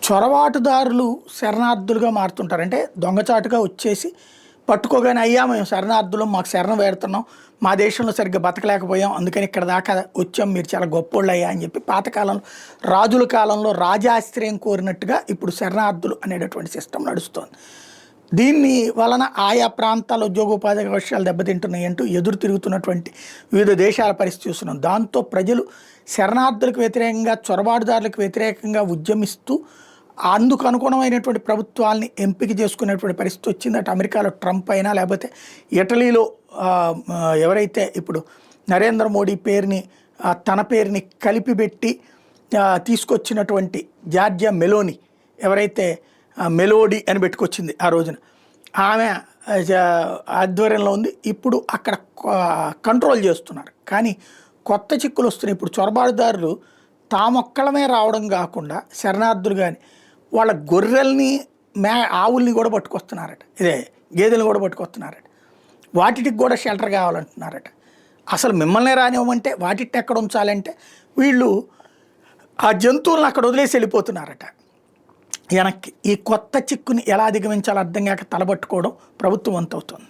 చొరబాటుదారులు శరణార్థులుగా మారుతుంటారు. అంటే దొంగచాటుగా వచ్చేసి పట్టుకోగానే అయ్యా మేము శరణార్థులం, మాకు శరణం వేడుతున్నాం, మా దేశంలో సరిగ్గా బతకలేకపోయాం, అందుకని ఇక్కడ దాకా వచ్చాం, మీరు చాలా గొప్పోళ్ళు అయ్యా అని చెప్పి పాతకాలంలో రాజుల కాలంలో రాజాశ్రయం కోరినట్టుగా ఇప్పుడు శరణార్థులు అనేటటువంటి సిస్టమ్ నడుస్తోంది. దీన్ని వలన ఆయా ప్రాంతాల ఉద్యోగోపాధి అవకాశాలు దెబ్బతింటున్నాయి అంటూ ఎదురు తిరుగుతున్నటువంటి వివిధ దేశాల పరిస్థితి చూస్తున్నాం. దాంతో ప్రజలు శరణార్థులకు వ్యతిరేకంగా, చొరబాటుదారులకు వ్యతిరేకంగా ఉద్యమిస్తూ అందుకు అనుగుణమైనటువంటి ప్రభుత్వాల్ని ఎంపిక చేసుకునేటువంటి పరిస్థితి వచ్చింది. అటు అమెరికాలో ట్రంప్ అయినా, లేకపోతే ఇటలీలో ఎవరైతే ఇప్పుడు నరేంద్ర మోడీ పేరుని తన పేరుని కలిపిపెట్టి తీసుకొచ్చినటువంటి జార్జియా మెలోని, ఎవరైతే మెలోడీ అని పెట్టుకొచ్చింది ఆ రోజున, ఆమె ఆధ్వర్యంలో ఉంది. ఇప్పుడు అక్కడ కంట్రోల్ చేస్తున్నారు. కానీ కొత్త చిక్కులు వస్తున్నాయి. ఇప్పుడు చొరబాటుదారులు తామొక్కలమే రావడం కాకుండా శరణార్థులు కానీ వాళ్ళ గొర్రెల్ని, ఆవుల్ని కూడా పట్టుకొస్తున్నారట, ఇదే గేదెలను కూడా పట్టుకొస్తున్నారట, వాటికి కూడా షెల్టర్ కావాలంటున్నారట. అసలు మిమ్మల్ని రానివ్వమంటే వాటిని ఎక్కడ ఉంచాలంటే వీళ్ళు ఆ జంతువులను అక్కడ వదిలేసి వెళ్ళిపోతున్నారట వెనక్కి. ఈ కొత్త చిక్కుని ఎలా అధిగమించాలో అర్థం కాక తలబట్టుకోవడం ప్రభుత్వం వంతవుతుంది.